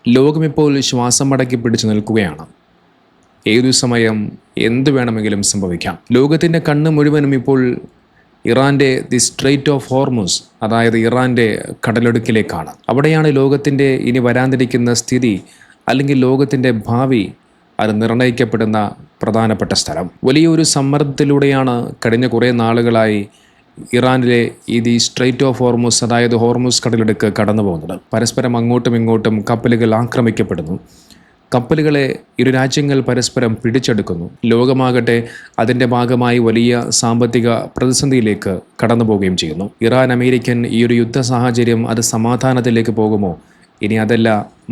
ലോകമിപ്പോൾ ശ്വാസം അടക്കി പിടിച്ചു നിൽക്കുകയാണ്. ഏതു സമയം എന്തു വേണമെങ്കിലും സംഭവിക്കാം. ലോകത്തിൻ്റെ കണ്ണ് മുഴുവനും ഇപ്പോൾ ഇറാൻ്റെ ദി സ്ട്രെയ്റ്റ് ഓഫ് ഹോർമുസ്, അതായത് ഇറാൻ്റെ കടലൊടുക്കിലേക്കാണ്. അവിടെയാണ് ലോകത്തിൻ്റെ ഇനി വരാനിരിക്കുന്ന സ്ഥിതി അല്ലെങ്കിൽ ലോകത്തിൻ്റെ ഭാവി അത് നിർണ്ണയിക്കപ്പെടുന്ന പ്രധാനപ്പെട്ട സ്ഥലം. വലിയൊരു സമ്മർദ്ദത്തിലൂടെയാണ് കഴിഞ്ഞ കുറേ നാളുകളായി ഇറാനിലെ ഈ ദി സ്ട്രെയ്റ്റ് ഓഫ് ഹോർമുസ്, അതായത് ഹോർമുസ് കടലിടുക്ക് കടന്നു പോകുന്നത്. പരസ്പരം അങ്ങോട്ടും ഇങ്ങോട്ടും കപ്പലുകൾ ആക്രമിക്കപ്പെടുന്നു. കപ്പലുകളെ ഇരു രാജ്യങ്ങൾ പരസ്പരം പിടിച്ചെടുക്കുന്നു. ലോകമാകട്ടെ അതിൻ്റെ ഭാഗമായി വലിയ സാമ്പത്തിക പ്രതിസന്ധിയിലേക്ക് കടന്നു പോവുകയും ചെയ്യുന്നു. ഇറാൻ അമേരിക്കൻ ഈ ഒരു യുദ്ധ സാഹചര്യം അത് സമാധാനത്തിലേക്ക് പോകുമോ, ഇനി അതല്ല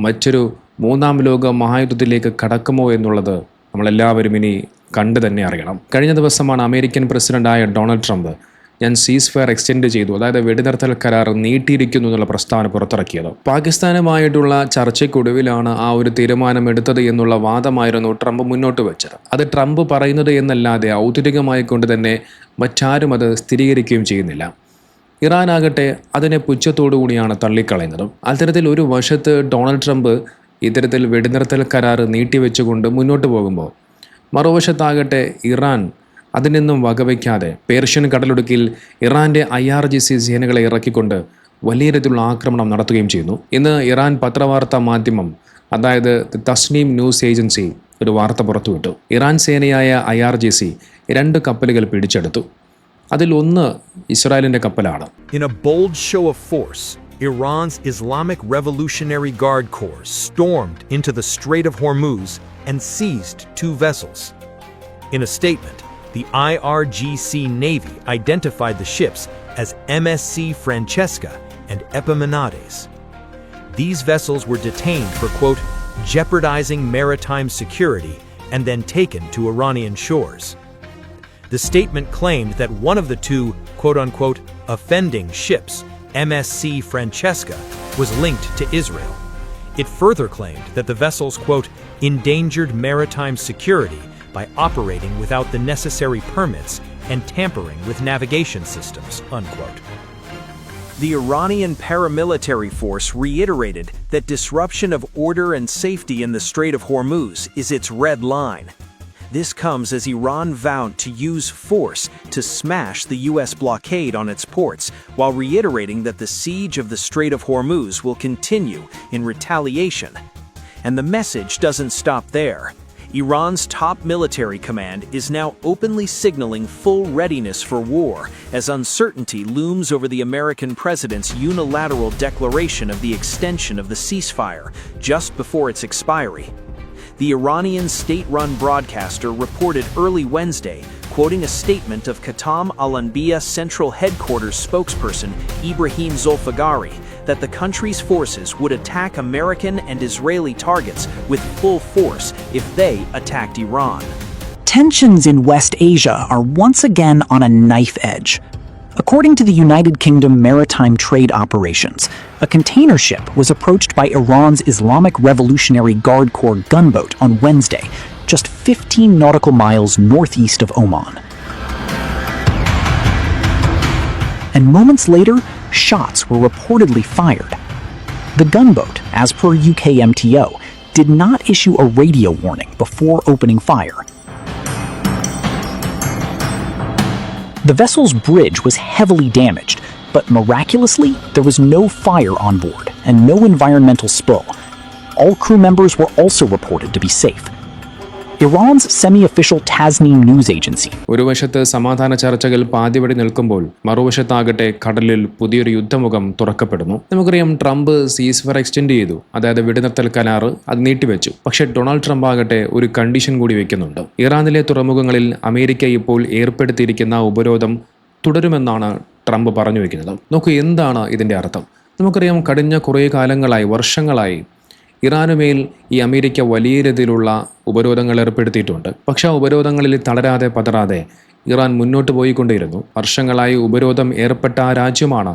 മറ്റൊരു മൂന്നാം ലോക മഹായുദ്ധത്തിലേക്ക് കടക്കുമോ എന്നുള്ളത് നമ്മളെല്ലാവരും ഇനി കണ്ടു തന്നെ അറിയണം. കഴിഞ്ഞ ദിവസമാണ് അമേരിക്കൻ പ്രസിഡന്റായ ഡൊണാൾഡ് ട്രംപ് ഞാൻ സീസ് ഫയർ എക്സ്റ്റെൻഡ് ചെയ്തു, അതായത് വെടിനിർത്തൽ കരാർ നീട്ടിയിരിക്കുന്നു എന്നുള്ള പ്രസ്താവന പുറത്തിറക്കിയത്. പാകിസ്ഥാനുമായിട്ടുള്ള ചർച്ചയ്ക്കൊടുവിലാണ് ആ ഒരു തീരുമാനം എടുത്തത് എന്നുള്ള വാദമായിരുന്നു ട്രംപ് മുന്നോട്ട് വെച്ചത്. അത് ട്രംപ് പറയുന്നത് എന്നല്ലാതെ ഔദ്യോഗികമായി കൊണ്ട് തന്നെ മറ്റാരും അത് സ്ഥിരീകരിക്കുകയും ചെയ്യുന്നില്ല. ഇറാനാകട്ടെ അതിനെ പുച്ഛത്തോടുകൂടിയാണ് തള്ളിക്കളയുന്നതും. അത്തരത്തിൽ ഒരു വശത്ത് ഡൊണാൾഡ് ട്രംപ് ഇത്തരത്തിൽ വെടിനിർത്തൽ കരാർ നീട്ടിവെച്ചുകൊണ്ട് മുന്നോട്ട് പോകുമ്പോൾ, മറുവശത്താകട്ടെ ഇറാൻ അതിൽ നിന്നും വകവയ്ക്കാതെ പേർഷ്യൻ കടലൊടുക്കിൽ ഇറാൻ്റെ IRGC സേനകളെ ഇറക്കിക്കൊണ്ട് വലിയ രീതിയിലുള്ള ആക്രമണം നടത്തുകയും ചെയ്യുന്നു. ഇന്ന് ഇറാൻ പത്രവാർത്താ മാധ്യമം, അതായത് തസ്നീം ന്യൂസ് ഏജൻസി ഒരു വാർത്ത പുറത്തുവിട്ടു. ഇറാൻ സേനയായ IRGC 2 കപ്പലുകൾ പിടിച്ചെടുത്തു. അതിൽ ഒന്ന് ഇസ്രായേലിൻ്റെ കപ്പലാണ്. In a bold show of force, Iran's Islamic Revolutionary Guard Corps stormed into the Strait of Hormuz and seized 2 vessels. In a statement, the IRGC Navy identified the ships as MSC Francesca and Epaminondas. These vessels were detained for, quote, jeopardizing maritime security and then taken to Iranian shores. The statement claimed that one of the 2, quote-unquote, offending ships, MSC Francesca, was linked to Israel. It further claimed that the vessels, quote, endangered maritime security by operating without the necessary permits and tampering with navigation systems, unquote. The Iranian paramilitary force reiterated that disruption of order and safety in the Strait of Hormuz is its red line. This comes as Iran vowed to use force to smash the US blockade on its ports, while reiterating that the siege of the Strait of Hormuz will continue in retaliation. And the message doesn't stop there. Iran's top military command is now openly signaling full readiness for war as uncertainty looms over the American president's unilateral declaration of the extension of the ceasefire just before its expiry. The Iranian state-run broadcaster reported early Wednesday, quoting a statement of Qatam al-Anbiya Central Headquarters spokesperson Ibrahim Zolfagari, that the country's forces would attack American and Israeli targets with full force if they attacked Iran. Tensions in West Asia are once again on a knife edge. According to the United Kingdom Maritime Trade Operations, a container ship was approached by Iran's Islamic Revolutionary Guard Corps gunboat on Wednesday, just 15 nautical miles northeast of Oman. And moments later, shots were reportedly fired. The gunboat, as per UK MTO, did not issue a radio warning before opening fire. The vessel's bridge was heavily damaged, but miraculously, there was no fire on board and no environmental spill. All crew members were also reported to be safe. Iran's semi-official Tasnim news agency. ഒരു വശത്ത് സമാധാന ചർച്ചകൾ പാതിവടി നിൽക്കുമ്പോൾ മറുവശത്താകട്ടെ കടലിൽ പുതിയൊരു യുദ്ധമുഖം തുറക്കപ്പെടുന്നു. നമുക്കറിയാം, Trump സീസ് fire extend ചെയ്തു, അതായത് വെടിനിർത്തൽ കരാർ അത് നീട്ടിവെച്ചു. പക്ഷേ ഡൊണാൾഡ് ട്രംപ് ആകട്ടെ ഒരു കണ്ടീഷൻ കൂടി വെക്കുന്നുണ്ട്. ഇറാനിലെ തുറമുഖങ്ങളിൽ അമേരിക്ക ഇപ്പോൾ ഏർപ്പെടുത്തിയിരിക്കുന്ന ഉപരോധം തുടരുമെന്നാണ് ട്രംപ് പറഞ്ഞു വെക്കുന്നത്. നോക്കൂ, എന്താണ് ഇതിൻ്റെ അർത്ഥം? നമുക്കറിയാം, കഴിഞ്ഞ കുറേ കാലങ്ങളായി, വർഷങ്ങളായി ഇറാനുമേൽ ഈ അമേരിക്ക വലിയ രീതിയിലുള്ള ഉപരോധങ്ങൾ ഏർപ്പെടുത്തിയിട്ടുണ്ട്. പക്ഷേ ആ ഉപരോധങ്ങളിൽ തളരാതെ പതറാതെ ഇറാൻ മുന്നോട്ട് പോയിക്കൊണ്ടിരുന്നു. വർഷങ്ങളായി ഉപരോധം ഏർപ്പെട്ട ആ രാജ്യമാണ്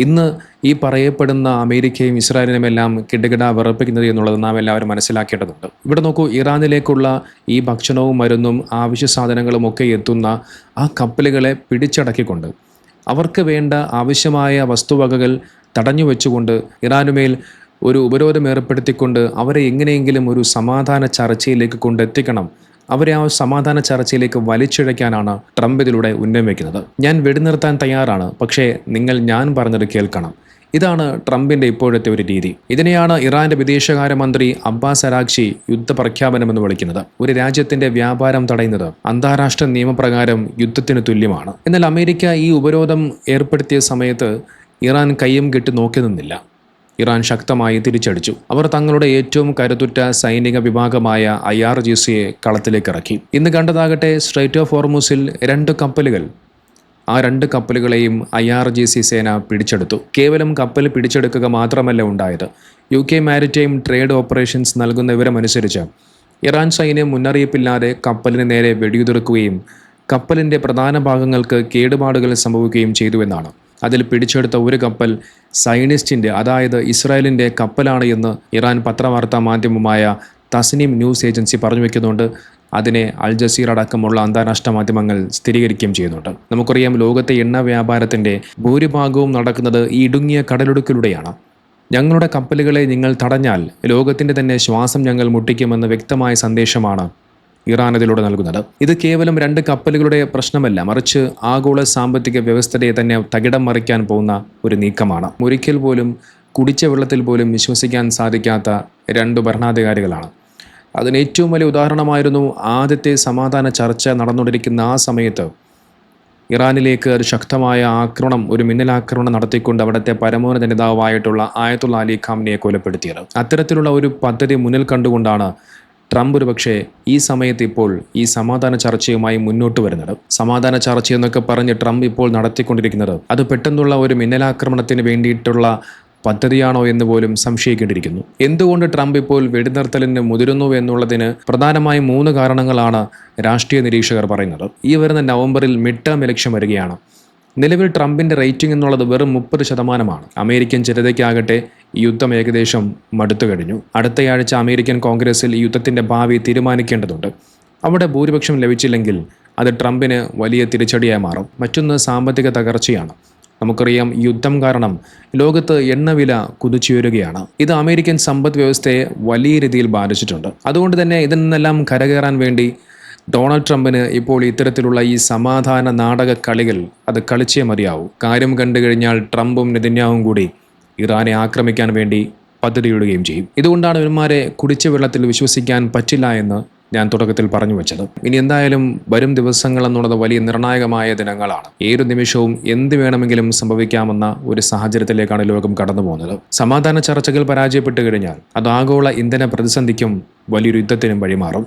ഇന്ന് ഈ പറയപ്പെടുന്ന അമേരിക്കയും ഇസ്രായേലിനുമെല്ലാം കിടുകിട വിറപ്പിക്കുന്നത് എന്നുള്ളത് നാം എല്ലാവരും മനസ്സിലാക്കേണ്ടതുണ്ട്. ഇവിടെ നോക്കൂ, ഇറാനിലേക്കുള്ള ഈ ഭക്ഷണവും മരുന്നും ആവശ്യ സാധനങ്ങളും ഒക്കെ എത്തുന്ന ആ കപ്പലുകളെ പിടിച്ചടക്കിക്കൊണ്ട് അവർക്ക് വേണ്ട ആവശ്യമായ വസ്തുവകകൾ തടഞ്ഞു വെച്ചുകൊണ്ട് ഇറാനുമേൽ ഒരു ഉപരോധം ഏർപ്പെടുത്തിക്കൊണ്ട് അവരെ എങ്ങനെയെങ്കിലും ഒരു സമാധാന ചർച്ചയിലേക്ക് കൊണ്ടെത്തിക്കണം, അവരെ ആ സമാധാന ചർച്ചയിലേക്ക് വലിച്ചിഴയ്ക്കാനാണ് ട്രംപ് ഇതിലൂടെ ഉന്നം വയ്ക്കുന്നത്. ഞാൻ വെടിനിർത്താൻ തയ്യാറാണ്, പക്ഷേ നിങ്ങൾ ഞാൻ പറഞ്ഞത് കേൾക്കണം. ഇതാണ് ട്രംപിന്റെ ഇപ്പോഴത്തെ ഒരു രീതി. ഇതിനെയാണ് ഇറാന്റെ വിദേശകാര്യമന്ത്രി അബ്ബാസ് അരാഗ്ചി യുദ്ധപ്രഖ്യാപനമെന്ന് വിളിക്കുന്നത്. ഒരു രാജ്യത്തിന്റെ വ്യാപാരം തടയുന്നത് അന്താരാഷ്ട്ര നിയമപ്രകാരം യുദ്ധത്തിന് തുല്യമാണ്. എന്നാൽ അമേരിക്ക ഈ ഉപരോധം ഏർപ്പെടുത്തിയ സമയത്ത് ഇറാൻ കയ്യും കെട്ടി നോക്കി നിന്നില്ല. ഇറാൻ ശക്തമായി തിരിച്ചടിച്ചു. അവർ തങ്ങളുടെ ഏറ്റവും കരുത്തുറ്റ സൈനിക വിഭാഗമായ IRGCയെ കളത്തിലേക്ക് ഇറക്കി. ഇന്ന് കണ്ടതാകട്ടെ സ്ട്രൈറ്റ് ഓഫ് ഹോർമുസിൽ 2 കപ്പലുകൾ. ആ 2 കപ്പലുകളെയും IRGC സേന പിടിച്ചെടുത്തു. കേവലം കപ്പൽ പിടിച്ചെടുക്കുക മാത്രമല്ല ഉണ്ടായത്. UK മാരിടൈം ട്രേഡ് ഓപ്പറേഷൻസ് നൽകുന്ന വിവരമനുസരിച്ച് ഇറാൻ സൈന്യം മുന്നറിയിപ്പില്ലാതെ കപ്പലിന് നേരെ വെടിയുതിർക്കുകയും കപ്പലിൻ്റെ പ്രധാന ഭാഗങ്ങൾക്ക് കേടുപാടുകൾ സംഭവിക്കുകയും ചെയ്തുവെന്നാണ്. അതിൽ പിടിച്ചെടുത്ത ഒരു കപ്പൽ സയനിസ്റ്റിൻ്റെ, അതായത് ഇസ്രായേലിൻ്റെ കപ്പലാണ് എന്ന് ഇറാൻ പത്രവാർത്താ മാധ്യമമായ തസ്നീം ന്യൂസ് ഏജൻസി പറഞ്ഞു വയ്ക്കുന്നുണ്ട്. അതിനെ അൽ ജസീറ അടക്കമുള്ള അന്താരാഷ്ട്ര മാധ്യമങ്ങൾ സ്ഥിരീകരിക്കുകയും ചെയ്യുന്നുണ്ട്. നമുക്കറിയാം, ലോകത്തെ എണ്ണ വ്യാപാരത്തിൻ്റെ ഭൂരിഭാഗവും നടക്കുന്നത് ഈ ഇടുങ്ങിയ കടലിടുക്കിലൂടെയാണ്. ഞങ്ങളുടെ കപ്പലുകളെ നിങ്ങൾ തടഞ്ഞാൽ ലോകത്തിൻ്റെ തന്നെ ശ്വാസം ഞങ്ങൾ മുട്ടിക്കുമെന്ന വ്യക്തമായ സന്ദേശമാണ് ഇറാൻ ഇതിലൂടെ നൽകുന്നത്. ഇത് കേവലം 2 കപ്പലുകളുടെ പ്രശ്നമല്ല, മറിച്ച് ആഗോള സാമ്പത്തിക വ്യവസ്ഥയെ തന്നെ തകിടം മറിക്കാൻ പോകുന്ന ഒരു നീക്കമാണ്. ഒരിക്കൽ പോലും കുടിച്ച വെള്ളത്തിൽ പോലും വിശ്വസിക്കാൻ സാധിക്കാത്ത 2 ഭരണാധികാരികളാണ്. അതിന് ഏറ്റവും വലിയ ഉദാഹരണമായിരുന്നു ആദ്യത്തെ സമാധാന ചർച്ച നടന്നുകൊണ്ടിരിക്കുന്ന ആ സമയത്ത് ഇറാനിലേക്ക് ഒരു ശക്തമായ ആക്രമണം, ഒരു മിന്നലാക്രമണം നടത്തിക്കൊണ്ട് അവിടുത്തെ പരമോന്നത നേതാവായിട്ടുള്ള ആയത്തുള്ള അലി ഖാംനിയെ കൊലപ്പെടുത്തിയത്. അത്തരത്തിലുള്ള ഒരു പദ്ധതി മുന്നിൽ കണ്ടുകൊണ്ടാണ് ട്രംപ് ഒരുപക്ഷെ ഈ സമയത്ത് ഇപ്പോൾ ഈ സമാധാന ചർച്ചയുമായി മുന്നോട്ട് വരുന്നത്. സമാധാന ചർച്ച എന്നൊക്കെ പറഞ്ഞ് ട്രംപ് ഇപ്പോൾ നടത്തിക്കൊണ്ടിരിക്കുന്നത് അത് പെട്ടെന്നുള്ള ഒരു മിന്നലാക്രമണത്തിന് വേണ്ടിയിട്ടുള്ള പദ്ധതിയാണോ എന്ന് പോലും സംശയിക്കേണ്ടിയിരിക്കുന്നു. എന്തുകൊണ്ട് ട്രംപ് ഇപ്പോൾ വെടിനിർത്തലിന് മുതിരുന്നു എന്നുള്ളതിന് പ്രധാനമായും 3 കാരണങ്ങളാണ് രാഷ്ട്രീയ നിരീക്ഷകർ പറയുന്നത്. ഈ വരുന്ന നവംബറിൽ മിഡ് ടേം ഇലക്ഷൻ വരികയാണ്. നിലവിൽ ട്രംപിൻ്റെ റേറ്റിംഗ് എന്നുള്ളത് വെറും 30%. അമേരിക്കൻ ജനതയ്ക്കാകട്ടെ ഈ യുദ്ധം ഏകദേശം മടുത്തു കഴിഞ്ഞു. അടുത്തയാഴ്ച അമേരിക്കൻ കോൺഗ്രസിൽ ഈ യുദ്ധത്തിൻ്റെ ഭാവി തീരുമാനിക്കേണ്ടതുണ്ട്. അവിടെ ഭൂരിപക്ഷം ലഭിച്ചില്ലെങ്കിൽ അത് ട്രംപിന് വലിയ തിരിച്ചടിയായി മാറും. മറ്റൊന്ന് സാമ്പത്തിക തകർച്ചയാണ്. നമുക്കറിയാം, യുദ്ധം കാരണം ലോകത്ത് എണ്ണവില കുതിച്ചുയരുകയാണ്. ഇത് അമേരിക്കൻ സമ്പദ് വ്യവസ്ഥയെ വലിയ രീതിയിൽ ബാധിച്ചിട്ടുണ്ട്. അതുകൊണ്ട് തന്നെ ഇതിൽ നിന്നെല്ലാം കരകയറാൻ വേണ്ടി ഡൊണാൾഡ് ട്രംപിന് ഇപ്പോൾ ഇത്തരത്തിലുള്ള ഈ സമാധാന നാടക കളികൾ അത് കളിച്ചേ മതിയാവൂ. കാര്യം കണ്ടു കഴിഞ്ഞാൽ ട്രംപും നെതന്യാഹുവും കൂടി ഇറാനെ ആക്രമിക്കാൻ വേണ്ടി പദ്ധതിയിടുകയും ചെയ്യും. ഇതുകൊണ്ടാണ് ഇവന്മാരെ കുടിച്ച വെള്ളത്തിൽ വിശ്വസിക്കാൻ പറ്റില്ല എന്ന് ഞാൻ തുടക്കത്തിൽ പറഞ്ഞു വെച്ചത്. ഇനി എന്തായാലും വരും ദിവസങ്ങൾ എന്നുള്ളത് വലിയ നിർണായകമായ ദിനങ്ങളാണ്. ഏതു നിമിഷവും എന്ത് വേണമെങ്കിലും സംഭവിക്കാമെന്ന ഒരു സാഹചര്യത്തിലേക്കാണ് ലോകം കടന്നു പോകുന്നത്. സമാധാന ചർച്ചകൾ പരാജയപ്പെട്ടു കഴിഞ്ഞാൽ അത് ആഗോള ഇന്ധന പ്രതിസന്ധിക്കും വലിയൊരു യുദ്ധത്തിനും വഴിമാറും.